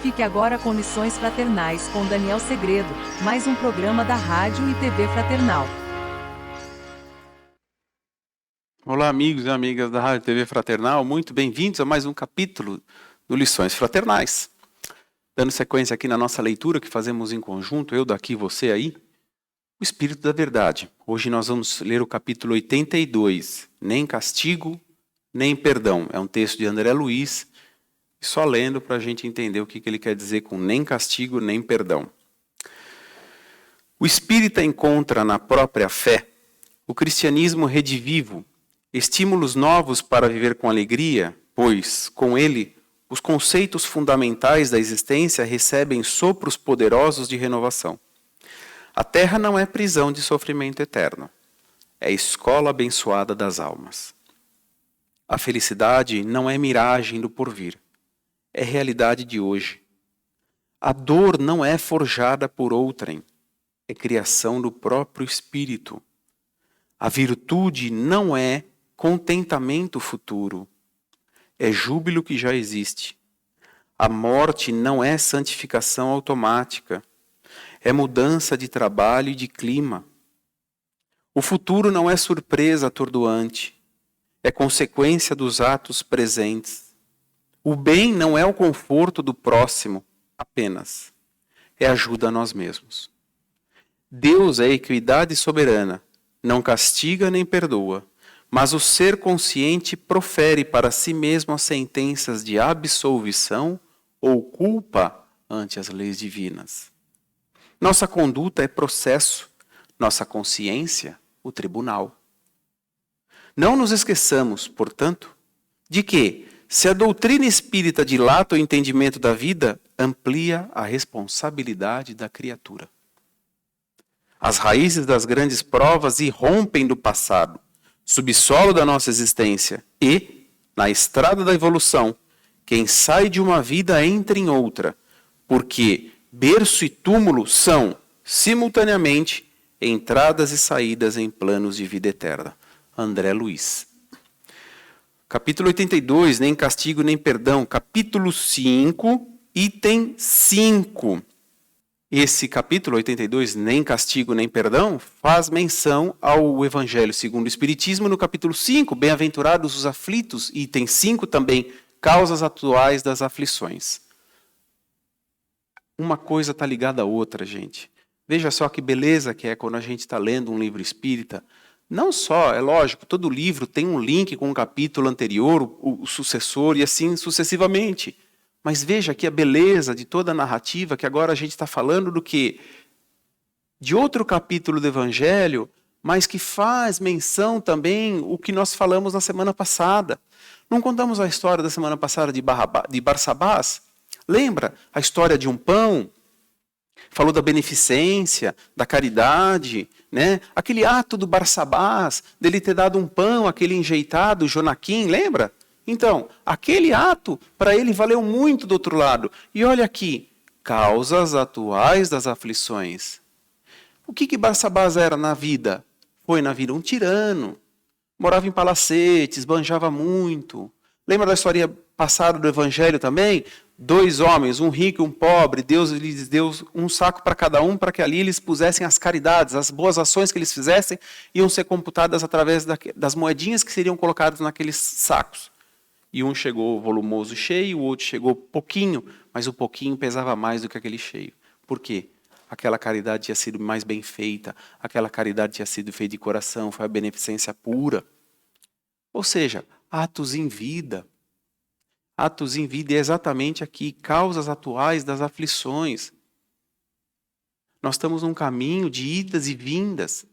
Fique agora com Lições Fraternais com Daniel Segredo, mais um programa da Rádio e TV Fraternal. Olá, amigos e amigas da Rádio e TV Fraternal, muito bem-vindos a mais um capítulo do Lições Fraternais. Dando sequência aqui na nossa leitura que fazemos em conjunto, eu daqui, você aí, o Espírito da Verdade. Hoje nós vamos ler o capítulo 82, Nem Castigo, Nem Perdão. É um texto de André Luiz, só lendo para a gente entender o que ele quer dizer com nem castigo, nem perdão. O espírita encontra na própria fé o cristianismo redivivo, estímulos novos para viver com alegria, pois, com ele, os conceitos fundamentais da existência recebem sopros poderosos de renovação. A terra não é prisão de sofrimento eterno, é escola abençoada das almas. A felicidade não é miragem do porvir, é realidade de hoje. A dor não é forjada por outrem, é criação do próprio espírito. A virtude não é contentamento futuro, é júbilo que já existe. A morte não é santificação automática, é mudança de trabalho e de clima. O futuro não é surpresa atordoante, é consequência dos atos presentes. O bem não é o conforto do próximo apenas, é ajuda a nós mesmos. Deus é a equidade soberana, não castiga nem perdoa, mas o ser consciente profere para si mesmo as sentenças de absolvição ou culpa ante as leis divinas. Nossa conduta é processo, nossa consciência, o tribunal. Não nos esqueçamos, portanto, de que, se a doutrina espírita dilata o entendimento da vida, amplia a responsabilidade da criatura. As raízes das grandes provas irrompem do passado, subsolo da nossa existência, e, na estrada da evolução, quem sai de uma vida entra em outra, porque berço e túmulo são, simultaneamente, entradas e saídas em planos de vida eterna. André Luiz. Capítulo 82, nem castigo nem perdão. Capítulo 5, item 5. Esse capítulo 82, nem castigo nem perdão, faz menção ao Evangelho segundo o Espiritismo. No capítulo 5, bem-aventurados os aflitos. Item 5 também, causas atuais das aflições. Uma coisa está ligada à outra, gente. Veja só que beleza que é quando a gente está lendo um livro espírita. Não só, é lógico, todo livro tem um link com um capítulo anterior, o sucessor e assim sucessivamente. Mas veja aqui a beleza de toda a narrativa, que agora a gente está falando do quê? De outro capítulo do Evangelho, mas que faz menção também o que nós falamos na semana passada. Não contamos a história da semana passada de Barsabás? Lembra a história de um pão? Falou da beneficência, da caridade, né? Aquele ato do Barsabás, dele ter dado um pão, aquele enjeitado, Jonaquim, lembra? Então, aquele ato, para ele, valeu muito do outro lado. E olha aqui, causas atuais das aflições. O que Barsabás era na vida? Foi na vida um tirano. Morava em palacetes, banjava muito. Lembra da história passada do Evangelho também? 2 homens, um rico e um pobre, Deus lhes deu um saco para cada um, para que ali eles pusessem as caridades, as boas ações que eles fizessem, iam ser computadas através das moedinhas que seriam colocadas naqueles sacos. E um chegou volumoso e cheio, o outro chegou pouquinho, mas o pouquinho pesava mais do que aquele cheio. Por quê? Aquela caridade tinha sido mais bem feita, aquela caridade tinha sido feita de coração, foi a beneficência pura. Ou seja, atos em vida. Atos em vida é exatamente aqui, causas atuais das aflições. Nós estamos num caminho de idas e vindas.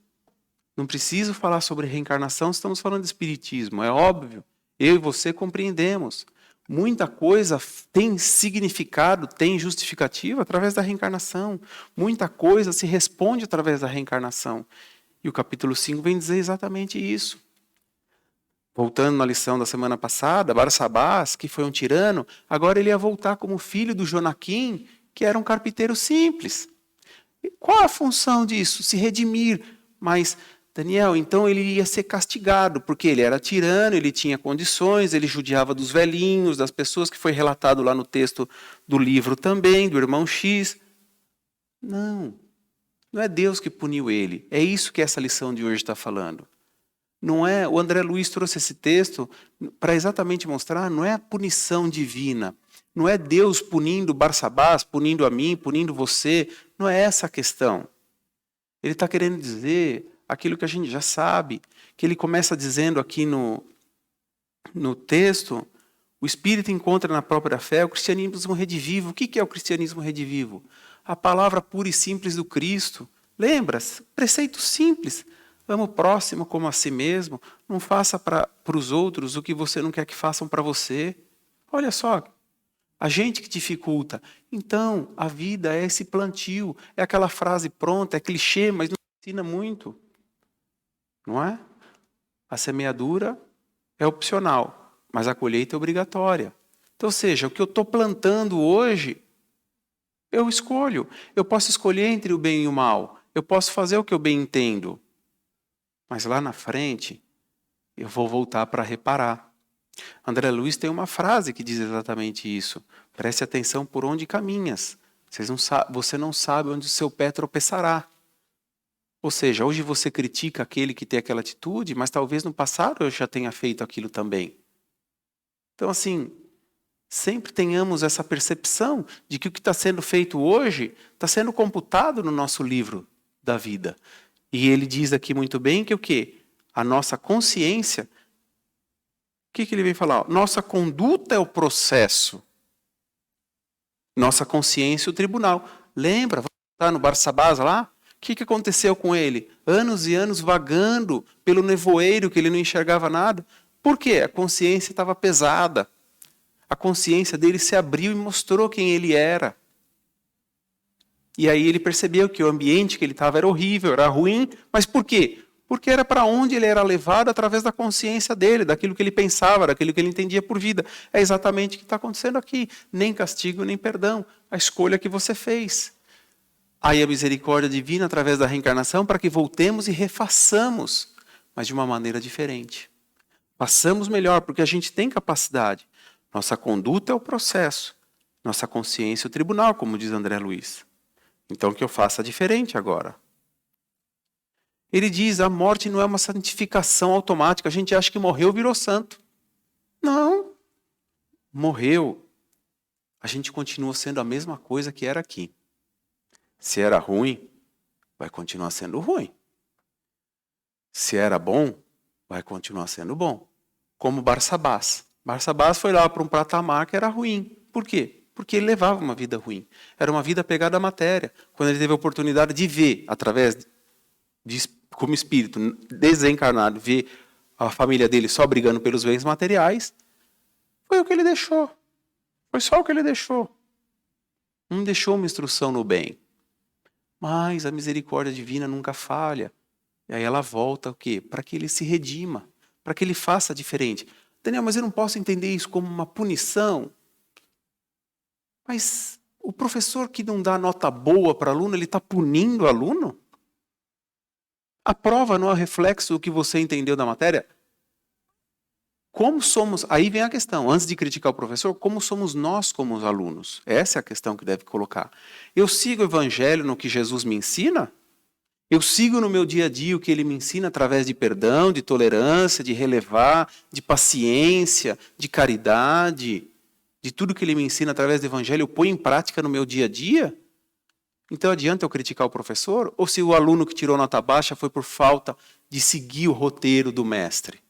Não preciso falar sobre reencarnação, estamos falando de espiritismo, é óbvio. Eu e você compreendemos. Muita coisa tem significado, tem justificativa através da reencarnação. Muita coisa se responde através da reencarnação. E o capítulo 5 vem dizer exatamente isso. Voltando na lição da semana passada, Barsabás, que foi um tirano, agora ele ia voltar como filho do Jonaquim, que era um carpinteiro simples. E qual a função disso? Se redimir. Mas Daniel, então ele ia ser castigado, porque ele era tirano, ele tinha condições, ele judiava dos velhinhos, das pessoas, que foi relatado lá no texto do livro também, do irmão X. Não é Deus que puniu ele. É isso que essa lição de hoje está falando. Não é, o André Luiz trouxe esse texto para exatamente mostrar, não é a punição divina, não é Deus punindo Barsabás, punindo a mim, punindo você, não é essa a questão. Ele está querendo dizer aquilo que a gente já sabe, que ele começa dizendo aqui no texto, o Espírito encontra na própria fé o cristianismo redivivo. O que é o cristianismo redivivo? A palavra pura e simples do Cristo. Lembra? Preceito simples. Ama o próximo como a si mesmo. Não faça para os outros o que você não quer que façam para você. Olha só, a gente que dificulta. Então, a vida é esse plantio. É aquela frase pronta, é clichê, mas não ensina muito. Não é? A semeadura é opcional, mas a colheita é obrigatória. Então, ou seja, o que eu estou plantando hoje, eu escolho. Eu posso escolher entre o bem e o mal. Eu posso fazer o que eu bem entendo. Mas lá na frente, eu vou voltar para reparar. André Luiz tem uma frase que diz exatamente isso. Preste atenção por onde caminhas. Você não sabe onde o seu pé tropeçará. Ou seja, hoje você critica aquele que tem aquela atitude, mas talvez no passado eu já tenha feito aquilo também. Então, assim, sempre tenhamos essa percepção de que o que está sendo feito hoje está sendo computado no nosso livro da vida. E ele diz aqui muito bem que o quê? A nossa consciência, o que ele vem falar? Nossa conduta é o processo. Nossa consciência é o tribunal. Lembra, está no Barsabás lá? O que aconteceu com ele? Anos e anos vagando pelo nevoeiro, que ele não enxergava nada. Por quê? A consciência estava pesada. A consciência dele se abriu e mostrou quem ele era. E aí ele percebeu que o ambiente que ele estava era horrível, era ruim. Mas por quê? Porque era para onde ele era levado através da consciência dele, daquilo que ele pensava, daquilo que ele entendia por vida. É exatamente o que está acontecendo aqui. Nem castigo, nem perdão. A escolha que você fez. Aí a misericórdia divina através da reencarnação para que voltemos e refaçamos, mas de uma maneira diferente. Passamos melhor, porque a gente tem capacidade. Nossa conduta é o processo. Nossa consciência é o tribunal, como diz André Luiz. Então que eu faça diferente agora. Ele diz, a morte não é uma santificação automática. A gente acha que morreu, virou santo. Não. Morreu. A gente continua sendo a mesma coisa que era aqui. Se era ruim, vai continuar sendo ruim. Se era bom, vai continuar sendo bom. Como Barsabás. Barsabás foi lá para um patamar que era ruim. Por quê? Porque ele levava uma vida ruim. Era uma vida pegada à matéria. Quando ele teve a oportunidade de ver, através como espírito desencarnado, ver a família dele só brigando pelos bens materiais, foi o que ele deixou. Foi só o que ele deixou. Não deixou uma instrução no bem. Mas a misericórdia divina nunca falha. E aí ela volta o quê? Para que ele se redima, para que ele faça diferente. Daniel, mas eu não posso entender isso como uma punição. Mas o professor que não dá nota boa para o aluno, ele está punindo o aluno? A prova não é reflexo do que você entendeu da matéria? Como somos, aí vem a questão, antes de criticar o professor, como somos nós como os alunos? Essa é a questão que deve colocar. Eu sigo o evangelho no que Jesus me ensina? Eu sigo no meu dia a dia o que ele me ensina através de perdão, de tolerância, de relevar, de paciência, de caridade, de tudo que ele me ensina através do evangelho, eu ponho em prática no meu dia a dia? Então adianta eu criticar o professor? Ou se o aluno que tirou nota baixa foi por falta de seguir o roteiro do mestre?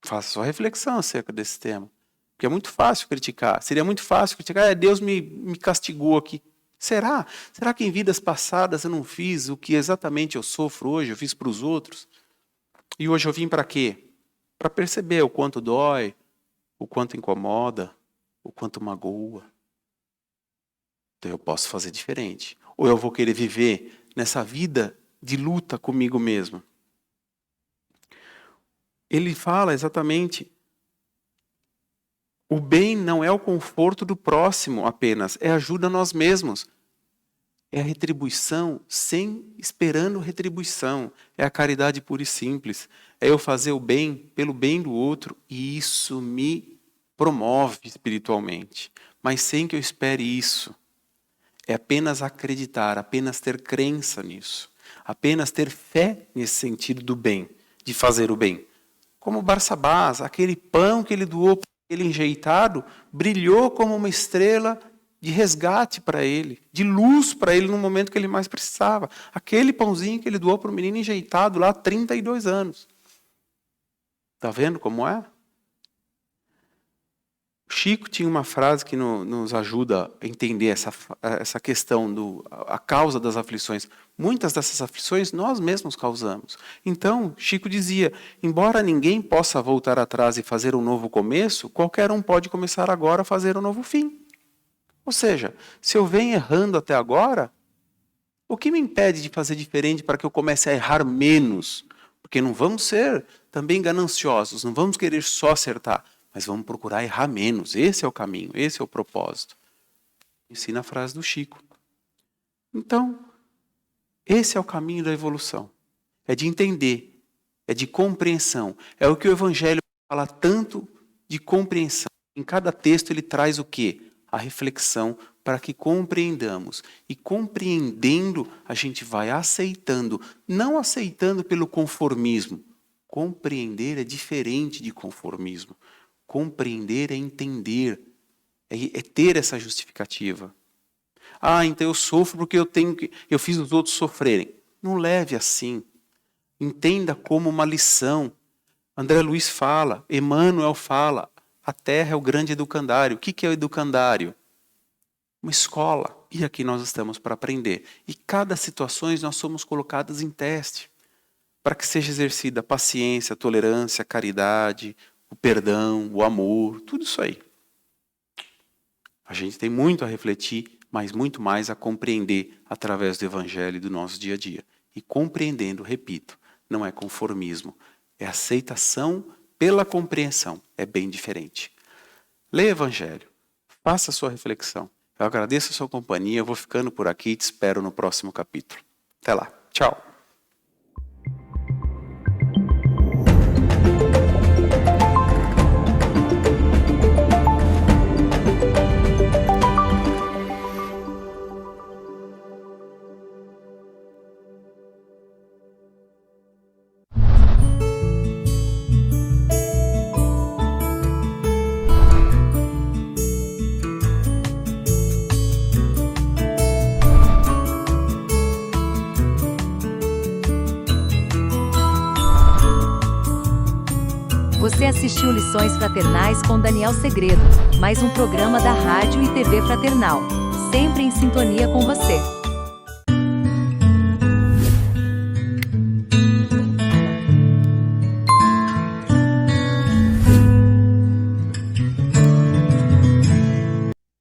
Faça sua reflexão acerca desse tema. Porque é muito fácil criticar. Seria muito fácil criticar. Deus me castigou aqui. Será? Será que em vidas passadas eu não fiz o que exatamente eu sofro hoje? Eu fiz para os outros? E hoje eu vim para quê? Para perceber o quanto dói, o quanto incomoda, o quanto magoa. Então eu posso fazer diferente. Ou eu vou querer viver nessa vida de luta comigo mesmo. Ele fala exatamente, o bem não é o conforto do próximo apenas, é ajuda a nós mesmos. É a retribuição esperando retribuição. É a caridade pura e simples. É eu fazer o bem pelo bem do outro e isso me promove espiritualmente. Mas sem que eu espere isso. É apenas acreditar, apenas ter crença nisso. Apenas ter fé nesse sentido do bem, de fazer o bem. Como Barsabás, aquele pão que ele doou para ele enjeitado, brilhou como uma estrela de resgate para ele, de luz para ele no momento que ele mais precisava. Aquele pãozinho que ele doou para o menino enjeitado lá há 32 anos. Está vendo como é? Chico tinha uma frase que nos ajuda a entender essa questão a causa das aflições. Muitas dessas aflições nós mesmos causamos. Então, Chico dizia, embora ninguém possa voltar atrás e fazer um novo começo, qualquer um pode começar agora a fazer um novo fim. Ou seja, se eu venho errando até agora, o que me impede de fazer diferente para que eu comece a errar menos? Porque não vamos ser também gananciosos, não vamos querer só acertar, mas vamos procurar errar menos. Esse é o caminho, esse é o propósito. Ensina a frase do Chico. Então, esse é o caminho da evolução. É de entender, é de compreensão. É o que o Evangelho fala tanto de compreensão. Em cada texto ele traz o quê? A reflexão para que compreendamos. E compreendendo, a gente vai aceitando. Não aceitando pelo conformismo. Compreender é diferente de conformismo. Compreender é entender, é ter essa justificativa. Ah, então eu sofro porque eu fiz os outros sofrerem. Não leve assim. Entenda como uma lição. André Luiz fala, Emmanuel fala, a Terra é o grande educandário. O que é o educandário? Uma escola. E aqui nós estamos para aprender. E cada situação nós somos colocados em teste, para que seja exercida a paciência, a tolerância, a caridade, o perdão, o amor, tudo isso aí. A gente tem muito a refletir, mas muito mais a compreender através do Evangelho e do nosso dia a dia. E compreendendo, repito, não é conformismo, é aceitação pela compreensão. É bem diferente. Leia o Evangelho, faça a sua reflexão. Eu agradeço a sua companhia, eu vou ficando por aqui e te espero no próximo capítulo. Até lá, tchau. Você assistiu Lições Fraternais com Daniel Segredo, mais um programa da Rádio e TV Fraternal, sempre em sintonia com você.